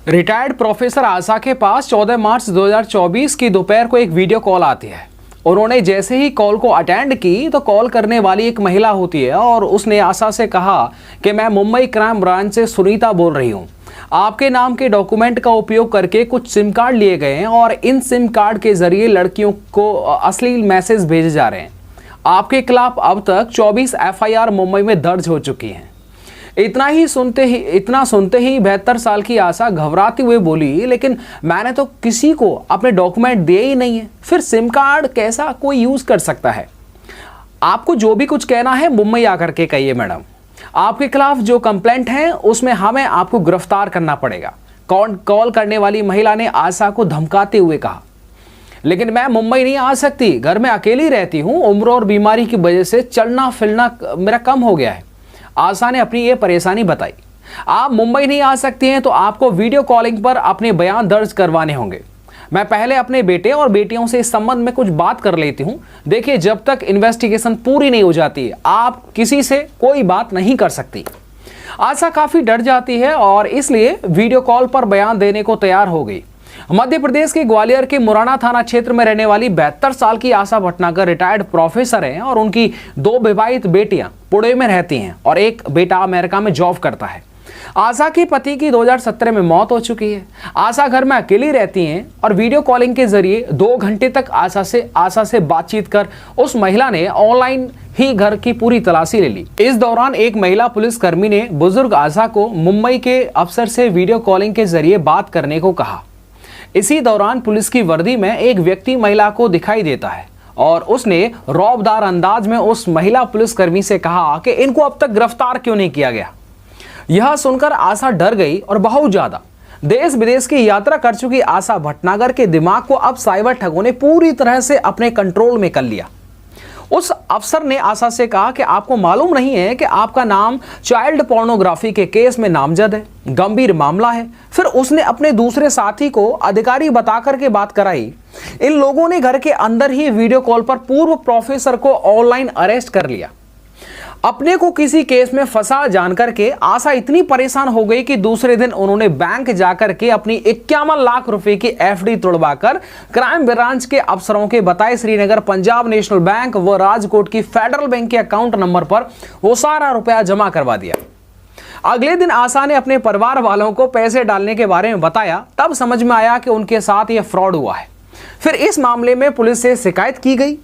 Retired professor आशा के पास 14 मार्च 2024 की दोपहर को एक वीडियो कॉल आती है। उन्होंने जैसे ही कॉल को अटेंड की तो कॉल करने वाली एक महिला होती है और उसने आशा से कहा कि मैं मुंबई क्राइम ब्रांच से सुनीता बोल रही हूँ। आपके नाम के डॉक्यूमेंट का उपयोग करके कुछ सिम कार्ड लिए गए हैं और इन सिम कार्ड के जरिए लड़कियों को अश्लील मैसेज भेजे जा रहे हैं। आपके खिलाफ अब तक 24 एफआईआर मुंबई में दर्ज हो चुकी हैं। इतना सुनते ही 72 साल की आशा घबराते हुए बोली, लेकिन मैंने तो किसी को अपने डॉक्यूमेंट दिए ही नहीं है, फिर सिम कार्ड कैसा कोई यूज कर सकता है। आपको जो भी कुछ कहना है मुंबई आकर के कहिए मैडम। आपके खिलाफ जो कंप्लेंट है उसमें हमें आपको गिरफ्तार करना पड़ेगा। कॉल करने वाली महिला ने आशा को धमकाते हुए कहा, लेकिन मैं मुंबई नहीं आ सकती, घर में अकेली रहती हूँ, उम्र और बीमारी की वजह से चलना फिरना मेरा कम हो गया है। आशा ने अपनी ये परेशानी बताई। आप मुंबई नहीं आ सकती हैं तो आपको वीडियो कॉलिंग पर अपने बयान दर्ज करवाने होंगे। मैं पहले अपने बेटे और बेटियों से इस संबंध में कुछ बात कर लेती हूँ। देखिए, जब तक इन्वेस्टिगेशन पूरी नहीं हो जाती आप किसी से कोई बात नहीं कर सकती। आशा काफी डर जाती है और इसलिए वीडियो कॉल पर बयान देने को तैयार हो गई। मध्य प्रदेश के ग्वालियर के मुरैना थाना क्षेत्र में रहने वाली 72 साल की आशा भटनागर रिटायर्ड प्रोफेसर हैं और उनकी 2 विवाहित बेटियां पुणे में रहती हैं और एक बेटा अमेरिका में जॉब करता है। आशा के पति की 2017 में मौत हो चुकी है। आशा घर में अकेली रहती हैं और वीडियो कॉलिंग के जरिए 2 घंटे तक आशा से बातचीत कर उस महिला ने ऑनलाइन ही घर की पूरी तलाशी ले ली। इस दौरान एक महिला पुलिसकर्मी ने बुजुर्ग आशा को मुंबई के अफसर से वीडियो कॉलिंग के जरिए बात करने को कहा। इसी दौरान पुलिस की वर्दी में एक व्यक्ति महिला को दिखाई देता है और उसने रौबदार अंदाज में उस महिला पुलिसकर्मी से कहा कि इनको अब तक गिरफ्तार क्यों नहीं किया गया। यह सुनकर आशा डर गई और बहुत ज्यादा। देश विदेश की यात्रा कर चुकी आशा भटनागर के दिमाग को अब साइबर ठगों ने पूरी तरह से अपने कंट्रोल में कर लिया। उस अफसर ने आशा से कहा कि आपको मालूम नहीं है कि आपका नाम चाइल्ड पोर्नोग्राफी के केस में नामजद है, गंभीर मामला है। फिर उसने अपने दूसरे साथी को अधिकारी बता करके बात कराई। इन लोगों ने घर के अंदर ही वीडियो कॉल पर पूर्व प्रोफेसर को ऑनलाइन अरेस्ट कर लिया। अपने को किसी केस में फंसा जानकर के आशा इतनी परेशान हो गई कि दूसरे दिन उन्होंने बैंक जाकर के अपनी 51 लाख रुपए की एफडी तोड़वाकर क्राइम ब्रांच के अफसरों के बताए श्रीनगर पंजाब नेशनल बैंक व राजकोट की फेडरल बैंक के अकाउंट नंबर पर वो सारा रुपया जमा करवा दिया। अगले दिन आशा ने अपने परिवार वालों को पैसे डालने के बारे में बताया। तब समझ में आया कि उनके साथ यह फ्रॉड हुआ है। फिर इस मामले में पुलिस से शिकायत की गई।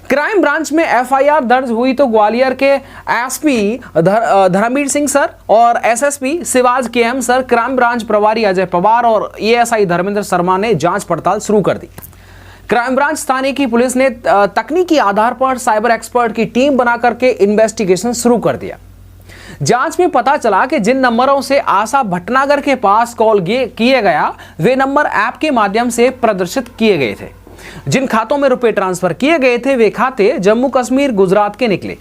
क्राइम ब्रांच में एफआईआर दर्ज हुई तो ग्वालियर के एसपी धर्मवीर सिंह सर और SSP Shivaj KM sir, crime branch प्रभारी अजय पवार और एएसआई धर्मेंद्र शर्मा ने जांच पड़ताल शुरू कर दी। क्राइम ब्रांच थाने की पुलिस ने तकनीकी आधार पर साइबर एक्सपर्ट की टीम बना करके इन्वेस्टिगेशन शुरू कर दिया। जांच में पता चला कि जिन नंबरों से आशा भटनागर के पास कॉल किए गया वे नंबर ऐप के माध्यम से प्रदर्शित किए गए थे। जिन खातों में रुपए ट्रांसफर किए गए थे वे खाते जम्मू कश्मीर गुजरात के निकले।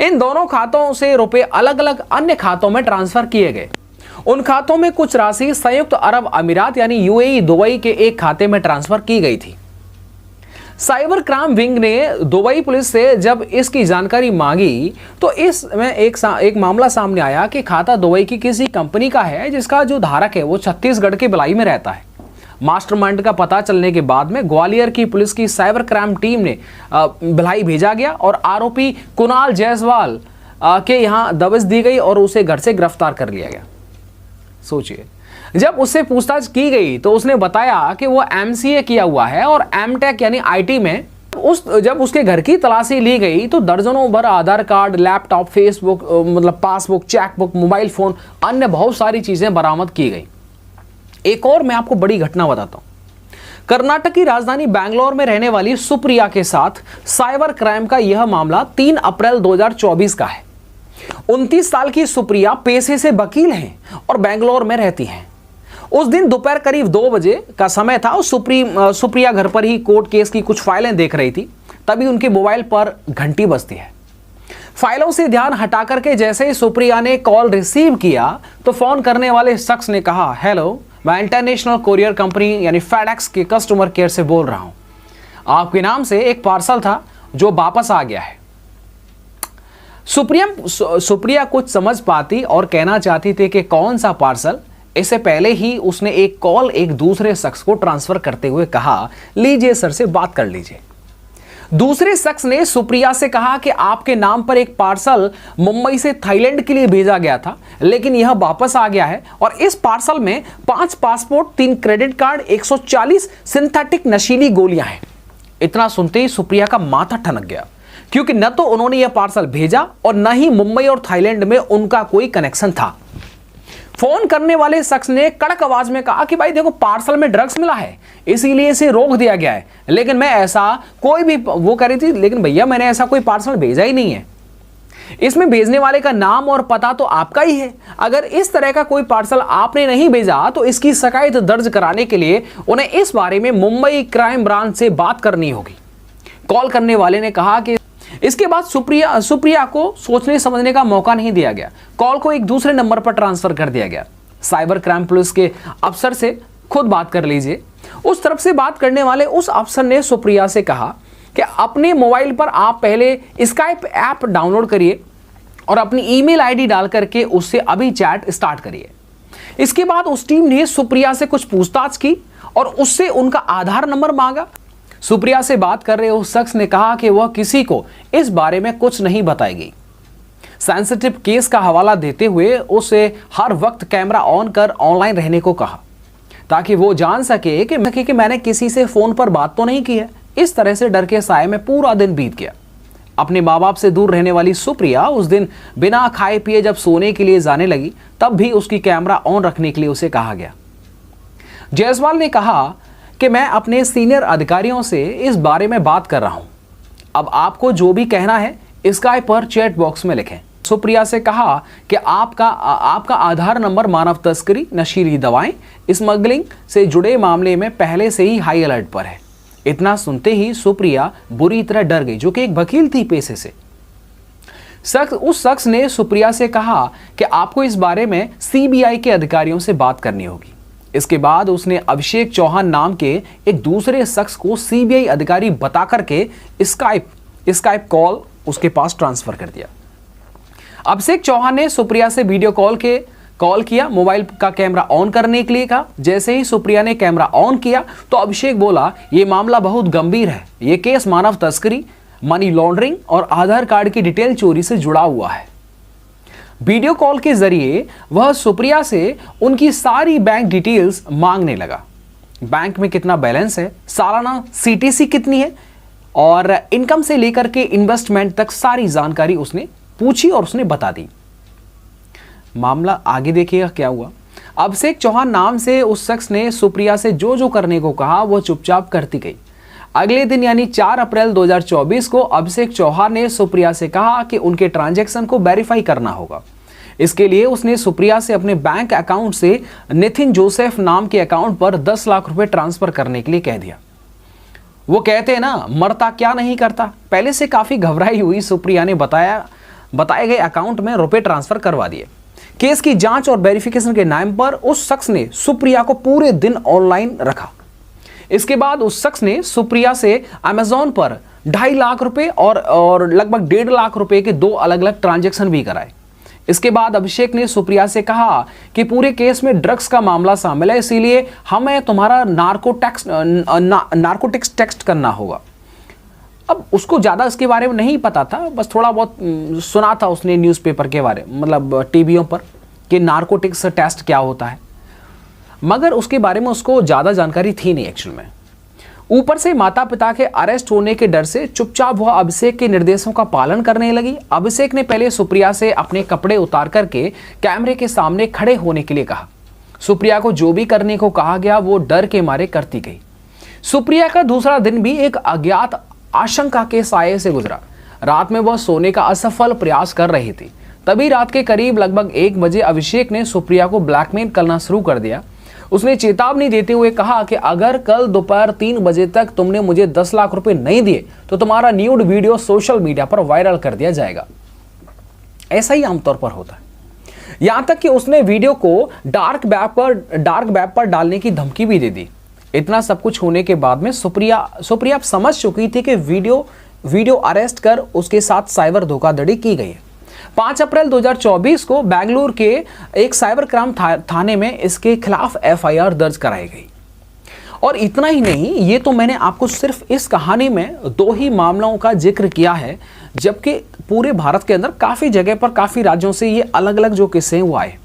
इन दोनों खातों से रुपए अलग अलग अन्य खातों में ट्रांसफर किए गए। उन खातों में कुछ राशि संयुक्त अरब अमीरात यानी यूएई दुबई के एक खाते में ट्रांसफर की गई थी। साइबर क्राइम विंग ने दुबई पुलिस से जब इसकी जानकारी मांगी तो इसमें एक मामला सामने आया कि खाता दुबई की किसी कंपनी का है जिसका जो धारक है वो छत्तीसगढ़ के भिलाई में रहता है। मास्टरमाइंड का पता चलने के बाद में ग्वालियर की पुलिस की साइबर क्राइम टीम ने भिलाई भेजा गया और आरोपी कुणाल जायसवाल के यहां दबिश दी गई और उसे घर से गिरफ्तार कर लिया गया। सोचिए, जब उससे पूछताछ की गई तो उसने बताया कि वो एमसीए किया हुआ है और एमटेक यानी आईटी में। जब उसके घर की तलाशी ली गई तो दर्जनों भर Aadhaar card, laptop, Facebook passbook, chequebook, mobile phone, अन्य बहुत सारी चीजें बरामद की गई। एक और मैं आपको बड़ी घटना बताता हूं। कर्नाटक की राजधानी बैंगलोर में रहने वाली सुप्रिया के साथ साइबर क्राइम का यह मामला 3 अप्रैल 2024 का है। 29 साल की सुप्रिया पेशे से वकील हैं और बैंगलोर में रहती हैं। उस दिन दोपहर करीब 2 बजे का समय था और सुप्रिया घर पर ही कोर्ट केस की कुछ फाइलें देख रही थी। तभी उनके मोबाइल पर घंटी बजती है। फाइलों से ध्यान हटा करके जैसे ही सुप्रिया ने कॉल रिसीव किया तो फोन करने वाले शख्स ने कहा, हेलो, मैं इंटरनेशनल कोरियर कंपनी यानी फेडेक्स के कस्टमर केयर से बोल रहा हूं। आपके नाम से एक पार्सल था जो वापस आ गया है। सुप्रिया कुछ समझ पाती और कहना चाहती थी कि कौन सा पार्सल, इससे पहले ही उसने एक कॉल एक दूसरे शख्स को ट्रांसफर करते हुए कहा, लीजिए सर से बात कर लीजिए। दूसरे शख्स ने सुप्रिया से कहा कि आपके नाम पर एक पार्सल मुंबई से थाईलैंड के लिए भेजा गया था, लेकिन यह वापस आ गया है और इस पार्सल में 5 पासपोर्ट, 3 क्रेडिट कार्ड, 140 सिंथेटिक नशीली गोलियां हैं। इतना सुनते ही सुप्रिया का माथा ठनक गया, क्योंकि न तो उन्होंने यह पार्सल भेजा और न ही मुंबई और थाईलैंड में उनका कोई कनेक्शन था। फोन करने वाले शख्स ने कड़क आवाज में कहा कि भाई देखो, पार्सल में ड्रग्स मिला है, इसीलिए इसे रोक दिया गया है, लेकिन मैं ऐसा कोई भी, वो कह रही थी, लेकिन भैया मैंने ऐसा कोई पार्सल भेजा ही नहीं है। इसमें भेजने वाले का नाम और पता तो आपका ही है। अगर इस तरह का कोई पार्सल आपने नहीं भेजा तो इसकी शिकायत दर्ज कराने के लिए उन्हें इस बारे में मुंबई क्राइम ब्रांच से बात करनी होगी। कॉल करने वाले ने कहा कि इसके बाद सुप्रिया को सोचने समझने का मौका नहीं दिया गया। कॉल को एक दूसरे नंबर पर ट्रांसफर कर दिया गया। साइबर क्राइम पुलिस के अफसर से खुद बात कर लीजिए। उस तरफ से बात करने वाले उस अफसर ने सुप्रिया से कहा कि अपने मोबाइल पर आप पहले स्काइप ऐप डाउनलोड करिए और अपनी ईमेल आईडी डाल करके उससे अभी चैट स्टार्ट करिए। इसके बाद उस टीम ने सुप्रिया से कुछ पूछताछ की और उससे उनका आधार नंबर मांगा। सुप्रिया से बात कर रहे उस शख्स ने कहा कि वह किसी को इस बारे में कुछ नहीं बताएगी। सेंसिटिव केस का हवाला देते हुए उसे हर वक्त कैमरा ऑन कर ऑनलाइन रहने को कहा, ताकि वो जान सके कि मैंने किसी से फोन पर बात तो नहीं की है। इस तरह से डर के साए में पूरा दिन बीत गया। अपने माँ बाप से दूर रहने वाली सुप्रिया उस दिन बिना खाए पिए जब सोने के लिए जाने लगी, तब भी उसकी कैमरा ऑन रखने के लिए उसे कहा गया। जायसवाल ने कहा कि मैं अपने सीनियर अधिकारियों से इस बारे में बात कर रहा हूं। अब आपको जो भी कहना है स्काइप पर चैट बॉक्स में लिखें। सुप्रिया से कहा कि आपका आधार नंबर मानव तस्करी, नशीली दवाएं, स्मगलिंग से जुड़े मामले में पहले से ही हाई अलर्ट पर है। इतना सुनते ही सुप्रिया बुरी तरह डर गई, जो कि एक वकील थी पेशे से। उस शख्स ने सुप्रिया से कहा कि आपको इस बारे में सीबीआई के अधिकारियों से बात करनी होगी। इसके बाद उसने अभिषेक चौहान नाम के एक दूसरे शख्स को सीबीआई अधिकारी बता करके स्काइप कॉल उसके पास ट्रांसफर कर दिया। अभिषेक चौहान ने सुप्रिया से वीडियो कॉल किया, मोबाइल का कैमरा ऑन करने के लिए कहा। जैसे ही सुप्रिया ने कैमरा ऑन किया तो अभिषेक बोला, यह मामला बहुत गंभीर है, यह केस मानव तस्करी, मनी लॉन्ड्रिंग और आधार कार्ड की डिटेल चोरी से जुड़ा हुआ है। वीडियो कॉल के जरिए वह सुप्रिया से उनकी सारी बैंक डिटेल्स मांगने लगा। बैंक में कितना बैलेंस है, सालाना सीटीसी कितनी है और इनकम से लेकर के इन्वेस्टमेंट तक सारी जानकारी उसने पूछी और उसने बता दी। मामला आगे देखिएगा क्या हुआ। अभिषेक चौहान नाम से उस शख्स ने सुप्रिया से जो जो करने को कहा वो चुपचाप करती गई। अगले दिन यानी 4 अप्रैल 2024 को अभिषेक चौहान ने सुप्रिया से कहा कि उनके ट्रांजैक्शन को वेरीफाई करना होगा। इसके लिए उसने सुप्रिया से अपने बैंक अकाउंट से नितिन जोसेफ नाम के अकाउंट पर 10 लाख रुपए ट्रांसफर करने के लिए कह दिया। वो कहते हैं ना, मरता क्या नहीं करता। पहले से काफी घबराई हुई सुप्रिया ने बताए गए अकाउंट में रुपए ट्रांसफर करवा दिए। केस की जांच और वेरिफिकेशन के नाम पर उस शख्स ने सुप्रिया को पूरे दिन ऑनलाइन रखा। इसके बाद उस शख्स ने सुप्रिया से अमेजोन पर 2.5 लाख रुपए और लगभग 1.5 लाख रुपए के 2 अलग अलग ट्रांजैक्शन भी कराए। इसके बाद अभिषेक ने सुप्रिया से कहा कि पूरे केस में ड्रग्स का मामला शामिल है, इसीलिए हमें तुम्हारा नार्कोटिक्स टेस्ट करना होगा। अब उसको ज़्यादा इसके बारे में नहीं पता था, बस थोड़ा बहुत सुना था उसने न्यूज़पेपर के बारे में, मतलब टीवियों पर, कि नार्कोटिक्स टेस्ट क्या होता है, मगर उसके बारे में उसको ज़्यादा जानकारी थी नहीं एक्चुअल में। ऊपर से माता पिता के अरेस्ट होने के डर से चुपचाप वह अभिषेक के निर्देशों का पालन करने लगी। अभिषेक ने पहले सुप्रिया से अपने कपड़े उतार करके कैमरे के सामने खड़े होने के लिए कहा। सुप्रिया को जो भी करने को कहा गया वो डर के मारे करती गई। सुप्रिया का दूसरा दिन भी एक अज्ञात आशंका के साये से गुजरा। रात में वह सोने का असफल प्रयास कर रही थी। तभी रात के करीब लगभग 1 बजे अभिषेक ने सुप्रिया को ब्लैकमेल करना शुरू कर दिया। उसने चेतावनी देते हुए कहा कि अगर कल दोपहर 3 बजे तक तुमने मुझे 10 लाख रुपए नहीं दिए तो तुम्हारा न्यूड वीडियो सोशल मीडिया पर वायरल कर दिया जाएगा। ऐसा ही आमतौर पर होता है। यहां तक कि उसने वीडियो को डार्क वेब पर डालने की धमकी भी दे दी। इतना सब कुछ होने के बाद में सुप्रिया समझ चुकी थी कि वीडियो अरेस्ट कर उसके साथ साइबर धोखाधड़ी की गई है। 5 अप्रैल 2024 को बेंगलुरु के एक साइबर क्राइम थाने में इसके खिलाफ एफआईआर दर्ज कराई गई। और इतना ही नहीं, ये तो मैंने आपको सिर्फ इस कहानी में 2 ही मामलों का जिक्र किया है, जबकि पूरे भारत के अंदर काफ़ी जगह पर, काफ़ी राज्यों से ये अलग अलग जो किस्से हैं वो आए।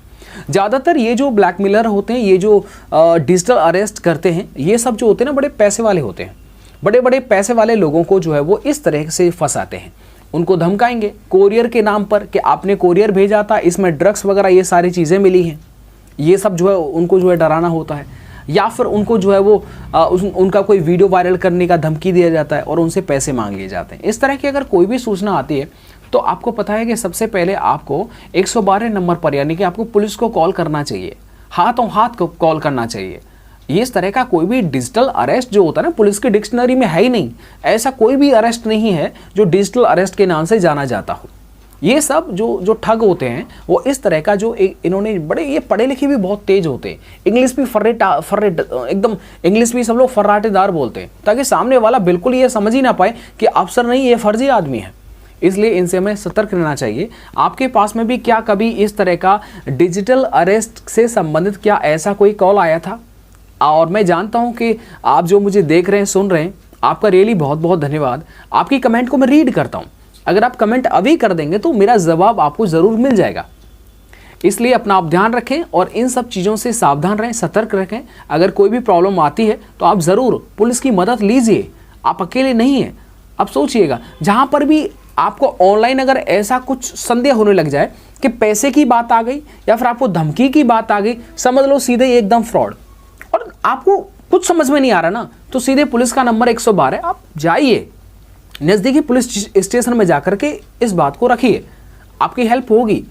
ज़्यादातर ये जो ब्लैकमेलर होते हैं, ये जो डिजिटल अरेस्ट करते हैं, ये सब जो होते हैं ना, बड़े पैसे वाले होते हैं। बड़े बड़े पैसे वाले लोगों को जो है वो इस तरह से फंसाते हैं। उनको धमकाएंगे कोरियर के नाम पर कि आपने कोरियर भेजा था, इसमें ड्रग्स वगैरह ये सारी चीज़ें मिली हैं। ये सब जो है उनको जो है डराना होता है, या फिर उनको जो है वो उनका कोई वीडियो वायरल करने का धमकी दिया जाता है और उनसे पैसे मांग लिए जाते हैं। इस तरह की अगर कोई भी सूचना आती है तो आपको पता है कि सबसे पहले आपको 112 नंबर पर, यानी कि आपको पुलिस को कॉल करना चाहिए, हाथों हाथ को कॉल करना चाहिए। ये इस तरह का कोई भी डिजिटल अरेस्ट जो होता है ना, पुलिस की डिक्शनरी में है ही नहीं। ऐसा कोई भी अरेस्ट नहीं है जो डिजिटल अरेस्ट के नाम से जाना जाता हो। ये सब जो ठग होते हैं वो इस तरह का, जो इन्होंने बड़े, ये पढ़े लिखे भी बहुत तेज होते हैं, इंग्लिश भी एकदम इंग्लिश भी सब लोग फर्राटेदार बोलते हैं, ताकि सामने वाला बिल्कुल ये समझ ही ना पाए कि अफसर नहीं, ये फर्जी आदमी है। इसलिए इनसे हमें सतर्क रहना चाहिए। आपके पास में भी क्या कभी इस तरह का डिजिटल अरेस्ट से संबंधित क्या ऐसा कोई कॉल आया था? और मैं जानता हूं कि आप जो मुझे देख रहे हैं, सुन रहे हैं, आपका रियली बहुत बहुत धन्यवाद। आपकी कमेंट को मैं रीड करता हूं। अगर आप कमेंट अभी कर देंगे तो मेरा जवाब आपको ज़रूर मिल जाएगा। इसलिए अपना आप ध्यान रखें और इन सब चीज़ों से सावधान रहें, सतर्क रखें। अगर कोई भी प्रॉब्लम आती है तो आप ज़रूर पुलिस की मदद लीजिए, आप अकेले नहीं हैं। अब सोचिएगा, जहाँ पर भी आपको ऑनलाइन अगर ऐसा कुछ संदेह होने लग जाए कि पैसे की बात आ गई या फिर आपको धमकी की बात आ गई, समझ लो सीधे एकदम फ्रॉड, और आपको कुछ समझ में नहीं आ रहा ना, तो सीधे पुलिस का नंबर 112, आप जाइए नज़दीकी पुलिस स्टेशन में जाकर के इस बात को रखिए, आपकी हेल्प होगी।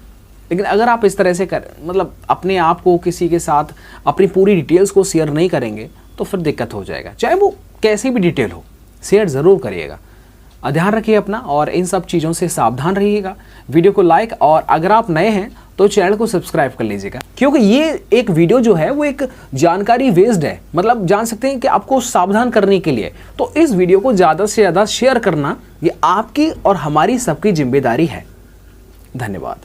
लेकिन अगर आप इस तरह से मतलब अपने आप को किसी के साथ अपनी पूरी डिटेल्स को शेयर नहीं करेंगे तो फिर दिक्कत हो जाएगा। चाहे वो कैसी भी डिटेल हो, शेयर ज़रूर करिएगा। ध्यान रखिए अपना और इन सब चीज़ों से सावधान रहिएगा। वीडियो को लाइक, और अगर आप नए हैं तो चैनल को सब्सक्राइब कर लीजिएगा, क्योंकि ये एक वीडियो जो है वो एक जानकारी बेस्ड है, मतलब जान सकते हैं कि आपको सावधान करने के लिए। तो इस वीडियो को ज़्यादा से ज़्यादा शेयर करना ये आपकी और हमारी सबकी जिम्मेदारी है। धन्यवाद।